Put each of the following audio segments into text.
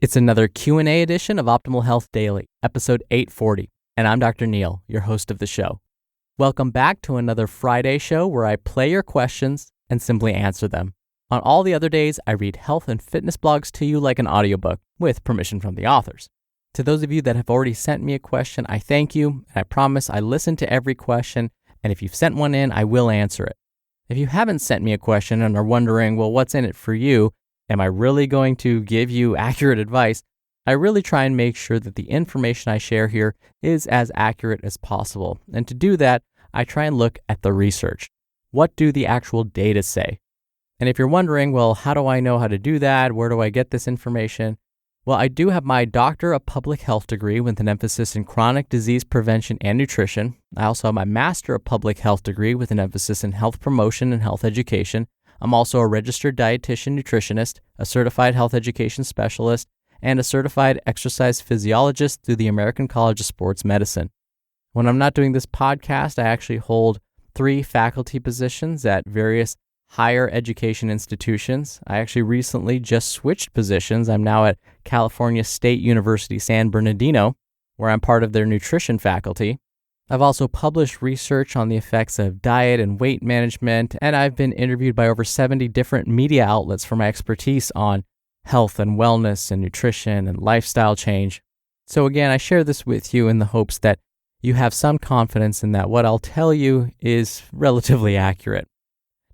It's another Q&A edition of Optimal Health Daily, episode 840, and I'm Dr. Neil, your host of the show. Welcome back to another Friday show where I play your questions and simply answer them. On all the other days, I read health and fitness blogs to you like an audiobook, with permission from the authors. To those of you that have already sent me a question, I thank you, and I promise I listen to every question, and if you've sent one in, I will answer it. If you haven't sent me a question and are wondering, well, what's in it for you? Am I really going to give you accurate advice? I really try and make sure that the information I share here is as accurate as possible. And to do that, I try and look at the research. What do the actual data say? And if you're wondering, well, how do I know how to do that? Where do I get this information? Well, I do have my Doctor of Public Health degree with an emphasis in chronic disease prevention and nutrition. I also have my Master of Public Health degree with an emphasis in health promotion and health education. I'm also a registered dietitian nutritionist, a certified health education specialist, and a certified exercise physiologist through the American College of Sports Medicine. When I'm not doing this podcast, I actually hold 3 faculty positions at various higher education institutions. I actually recently just switched positions. I'm now at California State University, San Bernardino, where I'm part of their nutrition faculty. I've also published research on the effects of diet and weight management, and I've been interviewed by over 70 different media outlets for my expertise on health and wellness and nutrition and lifestyle change. So again, I share this with you in the hopes that you have some confidence in that what I'll tell you is relatively accurate.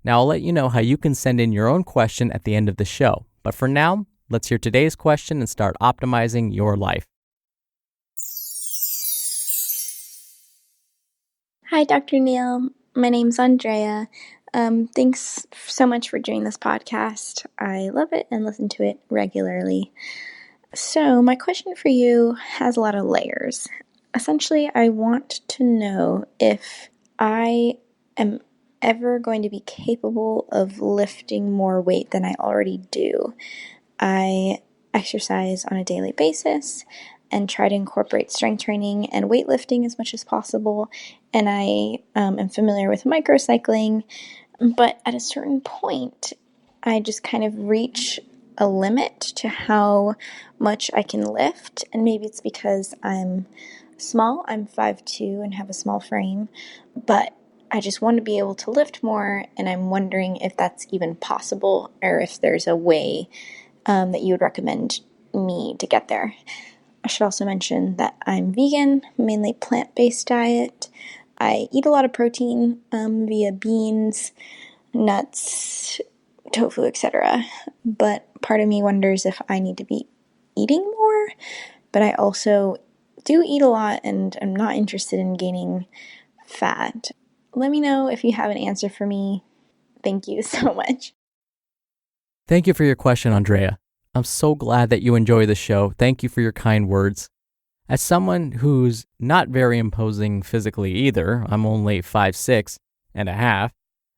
Now, I'll let you know how you can send in your own question at the end of the show. But for now, let's hear today's question and start optimizing your life. Hi, Dr. Neil. My name's Andrea. Thanks so much for doing this podcast. I love it and listen to it regularly. So my question for you has a lot of layers. Essentially, I want to know if I am ever going to be capable of lifting more weight than I already do. I exercise on a daily basis and try to incorporate strength training and weightlifting as much as possible. And I am familiar with microcycling, but at a certain point, I just kind of reach a limit to how much I can lift. And maybe it's because I'm small, I'm 5'2" and have a small frame, but I just want to be able to lift more. And I'm wondering if that's even possible or if there's a way that you would recommend me to get there. I should also mention that I'm vegan, mainly plant-based diet. I eat a lot of protein via beans, nuts, tofu, etc. But part of me wonders if I need to be eating more. But I also do eat a lot and I'm not interested in gaining fat. Let me know if you have an answer for me. Thank you so much. Thank you for your question, Andrea. I'm so glad that you enjoy the show. Thank you for your kind words. As someone who's not very imposing physically either, I'm only 5'6" and a half,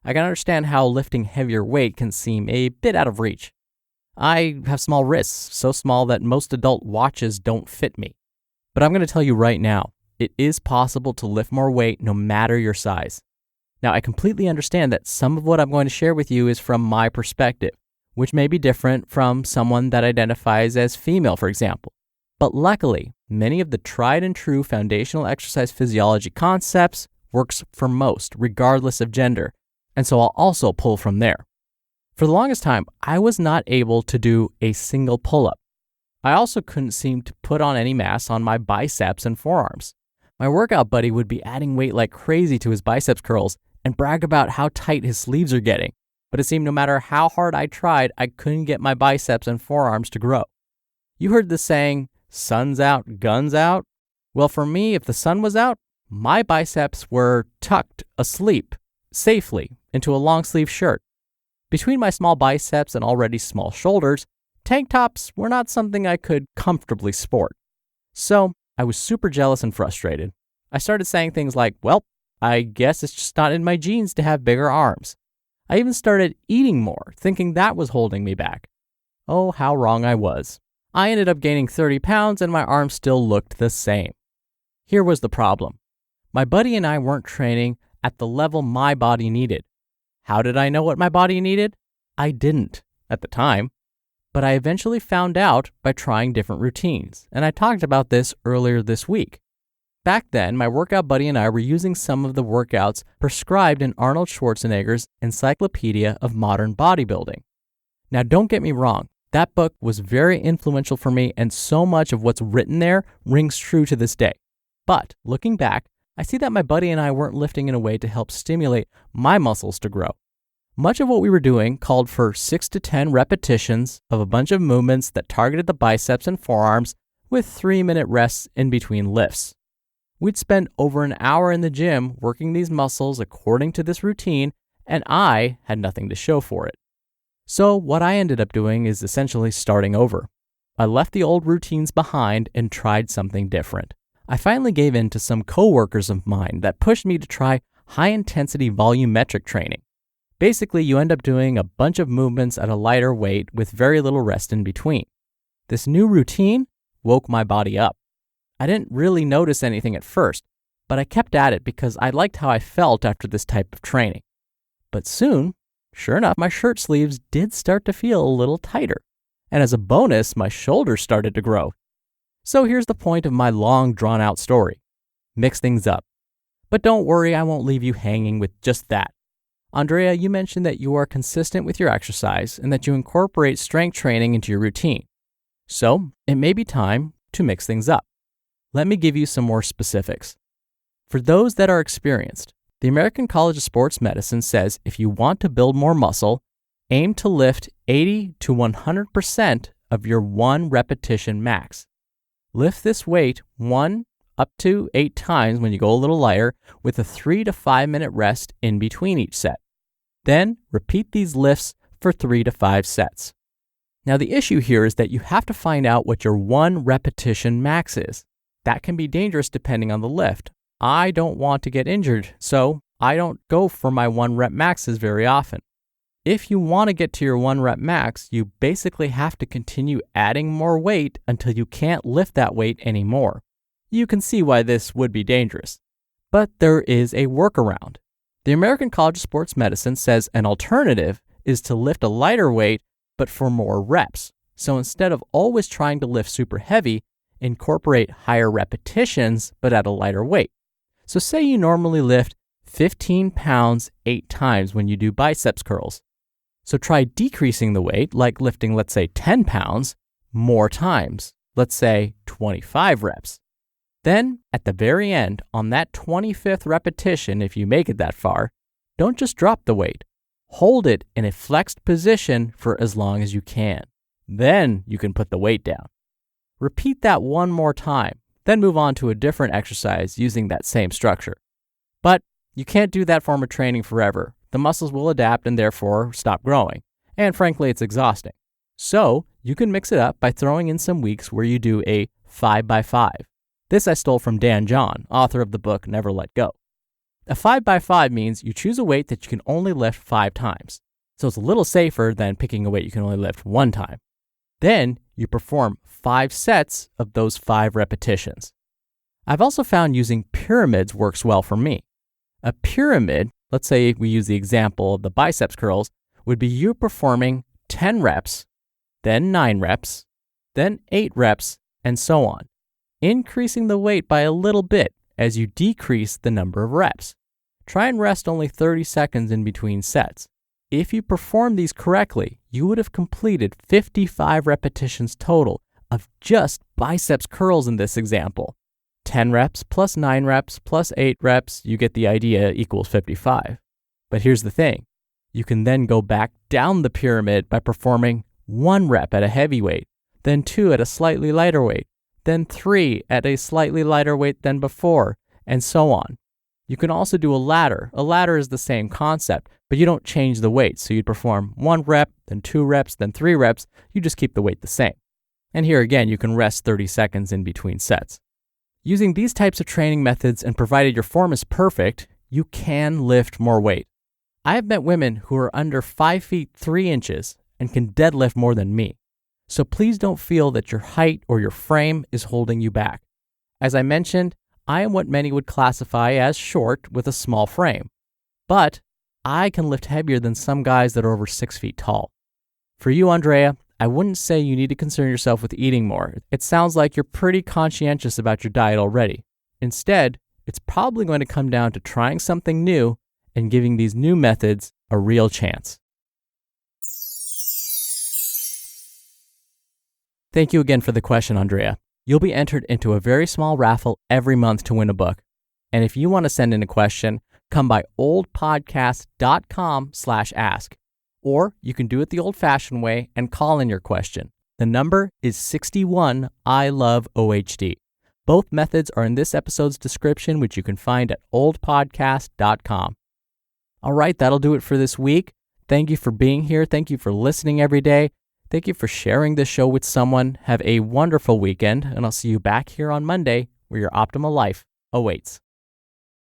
I can understand how lifting heavier weight can seem a bit out of reach. I have small wrists, so small that most adult watches don't fit me. But I'm going to tell you right now, it is possible to lift more weight no matter your size. Now, I completely understand that some of what I'm going to share with you is from my perspective, which may be different from someone that identifies as female, for example. But luckily, many of the tried and true foundational exercise physiology concepts works for most, regardless of gender, and so I'll also pull from there. For the longest time, I was not able to do a single pull-up. I also couldn't seem to put on any mass on my biceps and forearms. My workout buddy would be adding weight like crazy to his biceps curls and brag about how tight his sleeves are getting. But it seemed no matter how hard I tried, I couldn't get my biceps and forearms to grow. You heard the saying, sun's out, guns out? Well, for me, if the sun was out, my biceps were tucked asleep, safely, into a long-sleeve shirt. Between my small biceps and already small shoulders, tank tops were not something I could comfortably sport. So, I was super jealous and frustrated. I started saying things like, well, I guess it's just not in my genes to have bigger arms. I even started eating more, thinking that was holding me back. Oh, how wrong I was. I ended up gaining 30 pounds and my arms still looked the same. Here was the problem. My buddy and I weren't training at the level my body needed. How did I know what my body needed? I didn't at the time. but I eventually found out by trying different routines, and I talked about this earlier this week. Back then, my workout buddy and I were using some of the workouts prescribed in Arnold Schwarzenegger's Encyclopedia of Modern Bodybuilding. Now, don't get me wrong, that book was very influential for me, and so much of what's written there rings true to this day. But looking back, I see that my buddy and I weren't lifting in a way to help stimulate my muscles to grow. Much of what we were doing called for 6 to 10 repetitions of a bunch of movements that targeted the biceps and forearms with 3-minute rests in between lifts. We'd spend over an hour in the gym working these muscles according to this routine, and I had nothing to show for it. So what I ended up doing is essentially starting over. I left the old routines behind and tried something different. I finally gave in to some coworkers of mine that pushed me to try high-intensity volumetric training. Basically, you end up doing a bunch of movements at a lighter weight with very little rest in between. This new routine woke my body up. I didn't really notice anything at first, but I kept at it because I liked how I felt after this type of training. But soon, sure enough, my shirt sleeves did start to feel a little tighter. And as a bonus, my shoulders started to grow. So here's the point of my long, drawn-out story. Mix things up. But don't worry, I won't leave you hanging with just that. Andrea, you mentioned that you are consistent with your exercise and that you incorporate strength training into your routine. So it may be time to mix things up. Let me give you some more specifics. For those that are experienced, the American College of Sports Medicine says if you want to build more muscle, aim to lift 80 to 100% of your 1 repetition max. Lift this weight 1 up to 8 times when you go a little lighter with a 3 to 5 minute rest in between each set. Then repeat these lifts for 3 to 5 sets. Now the issue here is that you have to find out what your 1 repetition max is. That can be dangerous depending on the lift. I don't want to get injured, so I don't go for my 1 rep maxes very often. If you want to get to your 1 rep max, you basically have to continue adding more weight until you can't lift that weight anymore. You can see why this would be dangerous. But there is a workaround. The American College of Sports Medicine says an alternative is to lift a lighter weight, but for more reps. So instead of always trying to lift super heavy, incorporate higher repetitions, but at a lighter weight. So say you normally lift 15 pounds 8 times when you do biceps curls. So try decreasing the weight, like lifting, let's say, 10 pounds more times, let's say 25 reps. Then, at the very end, on that 25th repetition, if you make it that far, don't just drop the weight. Hold it in a flexed position for as long as you can. Then you can put the weight down. Repeat that 1 more time, then move on to a different exercise using that same structure. But you can't do that form of training forever. The muscles will adapt and therefore stop growing. And frankly, it's exhausting. So you can mix it up by throwing in some weeks where you do a 5x5. This I stole from Dan John, author of the book Never Let Go. A 5x5 means you choose a weight that you can only lift 5 times. So it's a little safer than picking a weight you can only lift 1 time. Then you perform 5 sets of those 5 repetitions. I've also found using pyramids works well for me. A pyramid, let's say we use the example of the biceps curls, would be you performing 10 reps, then 9 reps, then 8 reps, and so on, increasing the weight by a little bit as you decrease the number of reps. Try and rest only 30 seconds in between sets. If you perform these correctly, you would have completed 55 repetitions total of just biceps curls in this example. 10 reps plus 9 reps plus 8 reps, you get the idea, equals 55. But here's the thing. You can then go back down the pyramid by performing 1 rep at a heavy weight, then 2 at a slightly lighter weight, then 3 at a slightly lighter weight than before, and so on. You can also do a ladder. A ladder is the same concept, but you don't change the weight. So you'd perform 1 rep, then 2 reps, then 3 reps. You just keep the weight the same. And here again, you can rest 30 seconds in between sets. Using these types of training methods, and provided your form is perfect, you can lift more weight. I have met women who are under 5 feet 3 inches and can deadlift more than me. So please don't feel that your height or your frame is holding you back. As I mentioned, I am what many would classify as short with a small frame. But I can lift heavier than some guys that are over 6 feet tall. For you, Andrea, I wouldn't say you need to concern yourself with eating more. It sounds like you're pretty conscientious about your diet already. Instead, it's probably going to come down to trying something new and giving these new methods a real chance. Thank you again for the question, Andrea. You'll be entered into a very small raffle every month to win a book. And if you want to send in a question, come by oldpodcast.com/ask. Or you can do it the old-fashioned way and call in your question. The number is 61 I love OHD. Both methods are in this episode's description, which you can find at oldpodcast.com. All right, that'll do it for this week. Thank you for being here. Thank you for listening every day. Thank you for sharing this show with someone. Have a wonderful weekend, and I'll see you back here on Monday where your optimal life awaits.